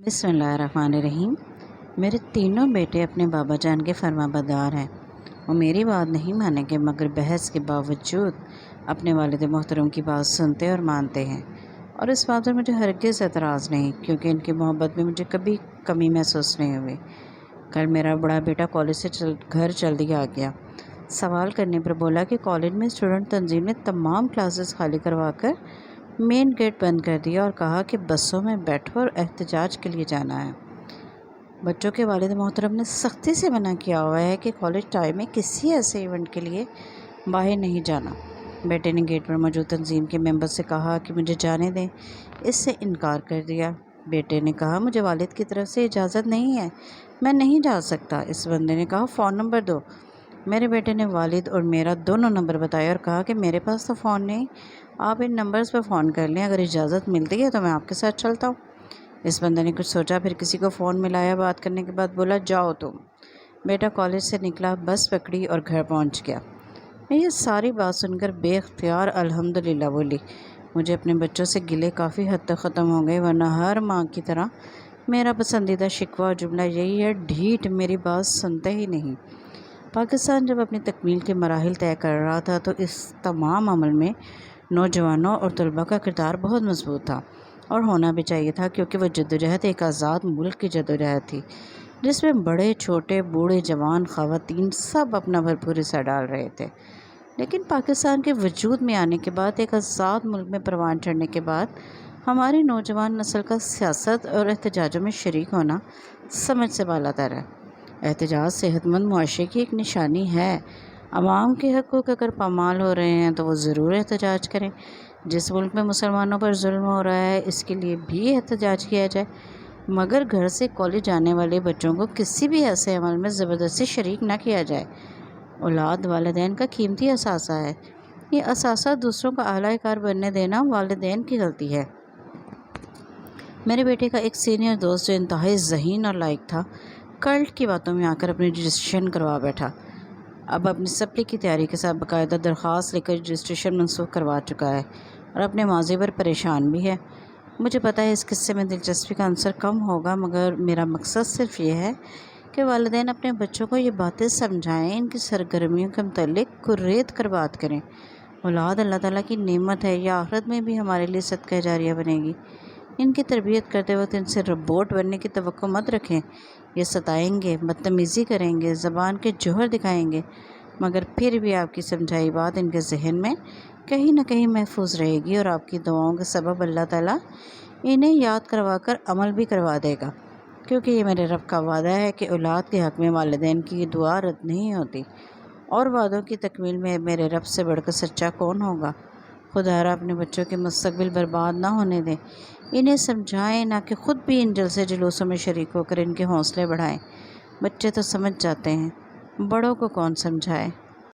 बिस्मिल्लाहिर्रहमानिर्रहीम। मेरे तीनों बेटे अपने बाबा जान के फरमाबरदार हैं। वो मेरी बात नहीं मानेंगे मगर बहस के बावजूद अपने वालिद मोहतरम की बात सुनते और मानते हैं। और इस बात पर मुझे हरगिज़ एतराज़ नहीं, क्योंकि इनकी मोहब्बत में मुझे कभी कमी महसूस नहीं हुई। कल मेरा बड़ा बेटा कॉलेज से घर जल्दी आ गया। सवाल करने पर बोला कि कॉलेज में स्टूडेंट तंजीम ने तमाम क्लासेस खाली करवा कर मेन गेट बंद कर दिया और कहा कि बसों में बैठो और एहतजाज के लिए जाना है। बच्चों के वालिद मोहतरम ने सख्ती से मना किया हुआ है कि कॉलेज टाइम में किसी ऐसे इवेंट के लिए बाहर नहीं जाना। बेटे ने गेट पर मौजूद तंजीम के मेंबर से कहा कि मुझे जाने दें, इससे इनकार कर दिया। बेटे ने कहा मुझे वालिद की तरफ से इजाज़त नहीं है, मैं नहीं जा सकता। इस बंदे ने कहा फ़ोन नंबर दो। मेरे बेटे ने वालिद और मेरा दोनों नंबर बताया और कहा कि मेरे पास तो फ़ोन नहीं, आप इन नंबर्स पर फ़ोन कर लें, अगर इजाज़त मिलती है तो मैं आपके साथ चलता हूँ। इस बंदे ने कुछ सोचा, फिर किसी को फ़ोन मिलाया। बात करने के बाद बोला जाओ तुम। बेटा कॉलेज से निकला, बस पकड़ी और घर पहुँच गया। मैं ये सारी बात सुनकर बेख्तियार अल्हम्दुलिल्लाह बोली। मुझे अपने बच्चों से गिले काफ़ी हद तक ख़त्म हो गए, वरना हर माँ की तरह मेरा पसंदीदा शिकवा और जुमला यही है, ढीठ मेरी बात सुनते ही नहीं। पाकिस्तान जब अपनी तकमील के मराहिल तय कर रहा था तो इस तमाम अमल में नौजवानों और तलबा का किरदार बहुत मजबूत था, और होना भी चाहिए था, क्योंकि वह जद्दोजहद एक आज़ाद मुल्क की जद्दोजहद थी, जिसमें बड़े छोटे बूढ़े जवान ख़वातीन सब अपना भरपूर हिस्सा डाल रहे थे। लेकिन पाकिस्तान के वजूद में आने के बाद, एक आज़ाद मुल्क में परवान चढ़ने के बाद, हमारी नौजवान नस्ल का सियासत और एहतजाजों में शरीक होना समझ से बालातर है। एहतजाज सेहतमंद मुआशरे की एक निशानी है। अवाम के हक़ूक़ अगर पामाल हो रहे हैं तो वो ज़रूर एहतजाज करें। जिस मुल्क में मुसलमानों पर जुल्म हो रहा है, इसके लिए भी एहतजाज किया जाए, मगर घर से कॉलेज जाने वाले बच्चों को किसी भी ऐसे अमल में ज़बरदस्ती शरीक ना किया जाए। औलाद वालिदैन का कीमती असासा है। ये असासा दूसरों का आला कार बनने देना वालिदैन की गलती है। मेरे बेटे का एक सीनियर दोस्त जो इंतहाई ज़हीन और लायक था, कल्ट की बातों में आकर अपनी रजिस्ट्रेशन करवा बैठा। अब अपनी सप्ली की तैयारी के साथ बाकायदा दरख्वास्त लेकर रजिस्ट्रेशन मनसूख करवा चुका है और अपने माजी पर परेशान भी है। मुझे पता है इस किस्से में दिलचस्पी का अंसर कम होगा, मगर मेरा मकसद सिर्फ ये है कि वालिदैन अपने बच्चों को ये बातें समझाएं, इनकी सरगर्मियों के मुतल्लिक कुर्रेत कर बात करें। औलाद अल्लाह ताला की नेमत है, या आखिरत में भी हमारे लिए सदका जारिया बनेगी। इनकी तरबियत करते वक्त इनसे रोबोट बनने की तवक्को मत रखें। ये सताएंगे, बदतमीज़ी करेंगे, ज़बान के जौहर दिखाएंगे, मगर फिर भी आपकी समझाई बात इनके जहन में कहीं ना कहीं महफूज रहेगी, और आपकी दुआओं के सबब अल्लाह ताला इन्हें याद करवा कर अमल भी करवा देगा। क्योंकि ये मेरे रब का वादा है कि औलाद के हक़ में वालिदैन की दुआ रद्द नहीं होती, और वादों की तकमील में मेरे रब से बढ़कर सच्चा कौन होगा। खुदारा अपने बच्चों के मुस्तक़बिल बर्बाद ना होने दें। इन्हें समझाएं, ना कि ख़ुद भी इन जलसे जुलूसों में शरीक होकर इनके हौसले बढ़ाएं। बच्चे तो समझ जाते हैं, बड़ों को कौन समझाए।